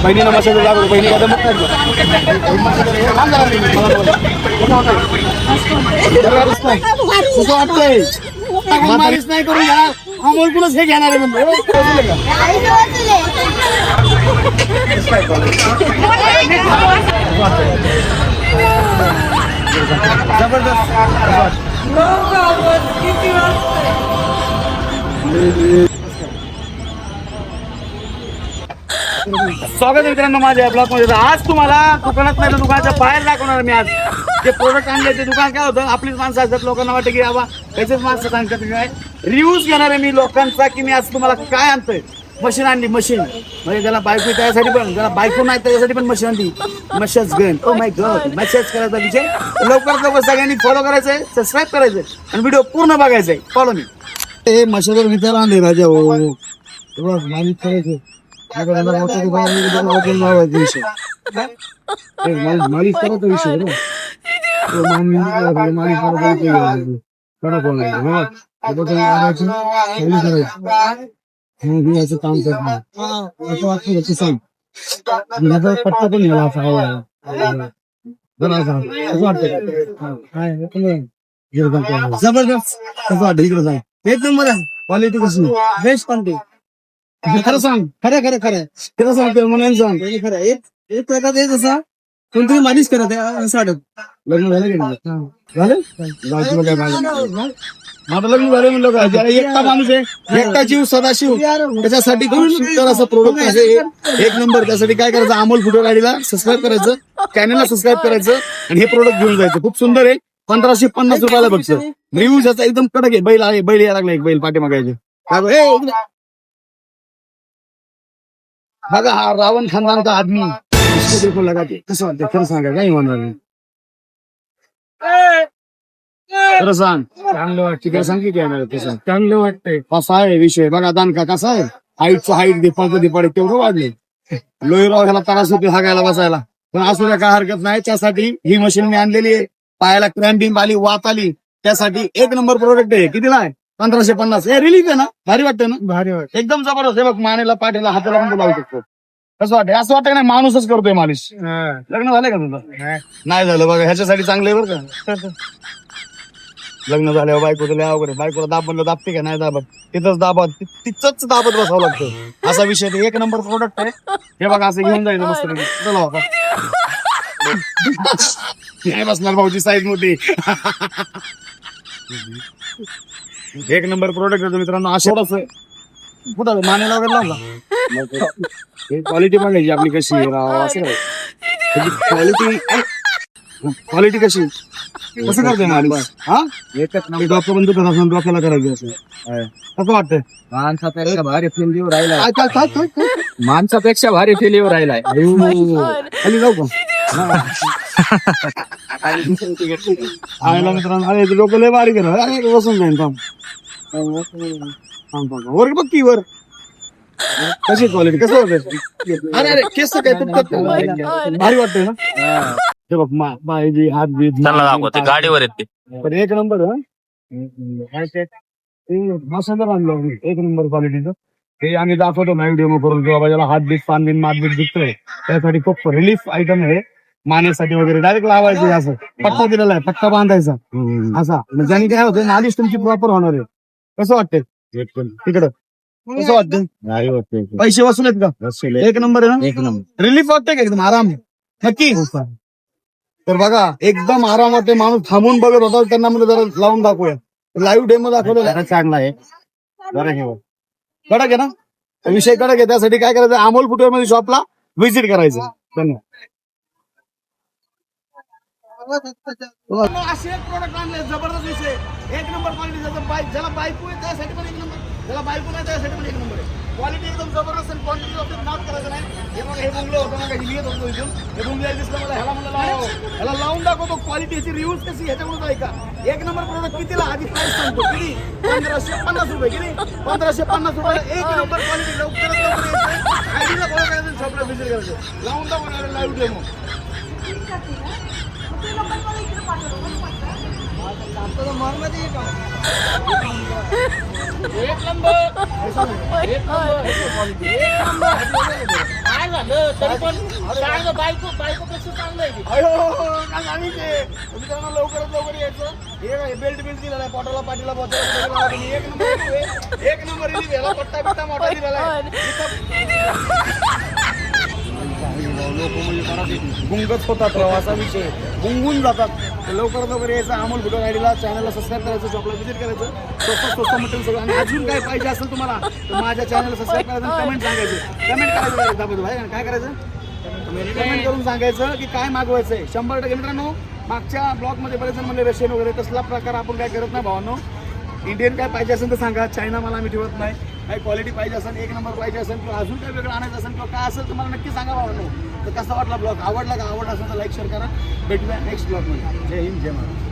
बहिणीनं मसाला लागलो बहिणी काय मग कसं वाटतंय मालिश नाही करून घ्या अमोल कुणच हे घेणार आहे जबरदस्त स्वागत मित्रांनो माझ्या ब्लॉगमध्ये. आज तुम्हाला दुकानात नाही तर दुकानाच्या बाहेर दाखवणार मी. आज जे प्रोडक्ट आणले ते दुकान काय होतं, आपलीच माणसं असतात. लोकांना वाटतं की बाबा त्याचेच माणसं सांगतात काय. रिव्ह्यूज घेणार आहे मी लोकांचा की मी आज तुम्हाला काय आणतोय. मशीन आणली, मशीन म्हणजे ज्याला बायको त्यासाठी पण, ज्याला बायको नाही त्याच्यासाठी पण मशीन आणली. Massage gun, oh my God, massage करायचा विषय. लवकरात लवकर सगळ्यांनी फॉलो करायचंय, सबस्क्राईब करायचंय आणि व्हिडिओ पूर्ण बघायचंय. Follow me. हे मशाजर विचार आणले राजा मालिश करायचं विषय मालिश करायचा विषय करायचं काम करत नाही असं वाटतं त्याची सांग पट्टा पण गेला असा जबरदस्त कसं वाटतं इकडे सांग. एक नंबर आहे क्वालिटी कशी बेस्ट क्वालिटी. खरं सांग, खरं खरं खरं खरं सांगतो म्हणून सांग खरं. एक प्रकार येत असा कोणतरी मालिश करत आहे असं वाटत. लग्न झालं की नाही झालं माझं लग्न झालं म्हणलं का. ज्याला एकटा माणूस आहे, एकटा जीव सदाशिव, त्याच्यासाठी खूप सुंदर असं प्रोडक्ट आहे एक नंबर. त्यासाठी काय करायचं, अमोल फुटो गाडीला सबस्क्राईब करायचं, चॅनलला सबस्क्राईब करायचं आणि हे प्रोडक्ट घेऊन जायचं. खूप सुंदर आहे. 1550 रुपयाला बघ. रिव्ह्यू त्याचा एकदम कडक आहे. बैल आहे, बैल यायला लागला एक बैल पाठीमागायचे बघा. हा रावण खानदानचा आदमी लगाते कसं वाटतं खरं सांगा. काही म्हणणार नाही, खरं सांग. चांगलं वाटतं खरं सांग. किती येणार तसं चांगलं वाटतंय. कसा आहे विषय बघा. दानका कसा आहे, हाईटचं हाईट दिपाडे तेवढं वाढले. लोहीराव ह्याला त्रास होते हागायला बसायला, पण असू द्या काय हरकत नाही. त्यासाठी ही मशीन मी आणलेली आहे. पायाला क्रॅम्पिंग आली, वात आली, त्यासाठी एक नंबर प्रोडक्ट आहे. कितीला आहे? 1550. हे रिलीफ आहे ना, भारी वाटतं ना, भारी वाटतं एकदम जबरदस्त. हे बघ मानेला पाठीला हाताला पण लावू शकतो. कसं वाटतं, असं वाटतं नाही माणूसच करतोय मालिश. लग्न झालंय का तुझं? नाही झालं बघा. ह्याच्यासाठी चांगलं आहे बरं का. लग्न झाल्यावर बायको तुला अवघड, बायकोला दाब म्हणलं दाबते का नाही दाबत, तिथंच तिथंच दाबत बसावं लागतं असा विषय. एक नंबर प्रोडक्ट आहे हे बघा. असं घेऊन जायचं मस्त नाही बसणार भाऊची साईज मोठी. एक नंबर प्रोडक्ट होतो मित्रांनो. असं कुठं मानेला वगैरे लावला क्वालिटी बघायची आपली कशी आहे. क्वालिटी कशी कसं करतोय मालिश. हा डॉक्टर बंधू करा डोक्याला करायचं असं कसं वाटतंय. माणसापेक्षा भारी फील देऊ राहिलाय. माणसापेक्षा भारी फील येऊ राहिलाय. खाली जाऊ का मित्रांनो. अरे लोक लय भारी करा बसून जाईन काम वर बघ की वर कशी क्वालिटी कसं होतं. अरे अरे केस काय तुटतात भारी वाटतंय ना. हे बघ बायजी हात बीत गाडीवर येते पण एक नंबर. मसाला आणलं एक नंबर क्वालिटीचं. हे आम्ही दाखवतो ना व्हिडिओ करून किंवा ज्याला हात बीत पान बिन मात बीत दुखतोय त्यासाठी खूप रिलीफ आयटम आहे. मानेसाठी वगैरे डायरेक्ट लावायचं असं पट्टा दिलेला आहे, पट्टा बांधायचा असा. ज्याने काय होतं मालिश तुमची प्रॉपर होणार आहे. कसं वाटतंय तिकडं कसं वाटतं. पैसे वसूल आहेत का? एक नंबर आहे ना. एक नंबर रिलीफ वाटतंय का एकदम आराम नक्की. तर बघा एकदम आराम वाटते. माणूस थांबून बघत होता त्यांना म्हणजे जरा लावून दाखवूया. लाईव्ह डेमो दाखवलेला चांगला आहे. कडक आहे ना विषय, कडक आहे. त्यासाठी काय करायचं, अमोल फुटवेअर मध्ये शॉपला व्हिजिट करायचं. धन्यवाद. असे प्रोडक्ट आणले जबरदस्त विषय. एक नंबर क्वालिटी. ज्याला बायको आहे त्यासाठी पण एक नंबर, ज्याला बायको नाही त्यासाठी पण एक नंबर आहे. क्वालिटी एकदम जबरदस्त. क्वांटिटी बाबतीत नाद करायचं नाही. हे बघा हे बुंगलं होतं ना काही लिहित होतो इथून. हे बुंगलं दिसलं मला, ह्याला म्हणलं ह्याला लावून दाखवतो. क्वालिटी ह्याची रिव्ह्यूज कशी ह्याच्याकडून ऐका. एक नंबर प्रोडक्ट कितीला आधी प्राइस सांगतो. किती? 1550 रुपये. किती? 1550 रुपये. एक नंबर क्वालिटी. लवकरात लवकर आयडीला फॉलो करायचं, शॉपला व्हिजिट करायचं. लावून दाखवणार लाईव्ह डेमो. एक नंबर काय झालं तरी पण चांगलं बायकोपेक्षा चांगलं आहे. काय सांगितले मित्रांनो, लवकरात लवकर यायचं. हे बेल्ट दिलेला आहे, पोटाला पाठीला बोचायला एक नंबर दिलेला, पट्टा बिट्टा मोठा दिलेला आहे. लोक म्हणजे गुंगच होतात, प्रवासा विषय गुंगून जातात. लवकरात लवकर यायचं. अमोल व्हिडिओ आयडीला चॅनलला सबस्क्राईब करायचं, शॉपला व्हिजिट करायचं. स्वस्त मटेरियल सगळं. आणि अजून काय पाहिजे असेल तुम्हाला तर माझ्या चॅनलला सबस्क्राईब करायचं, कमेंट सांगायचं. कमेंट करायचं काय करायचं, कमेंट करून सांगायचं की काय मागवायचंय. 100% मित्रांनो, मागच्या ब्लॉगमध्ये बरेच जण म्हणले रशियन वगैरे तसला प्रकार आपण काय करत नाही भावांनो. इंडियन काय पाहिजे असेल तर सांगा, चायना मला आम्ही ठेवत नाही. काही क्वालिटी पाहिजे असेल, एक नंबर पाहिजे असेल किंवा अजून काही वेगळं आणायचं असेल किंवा काय असेल तर मला नक्की सांगा भावांनो. तर कसा वाटला ब्लॉग, आवडला का? आवडला असेल तर लाईक शेअर करा. भेटूया नेक्स्ट ब्लॉगमध्ये. जय हिंद, जय महाराज.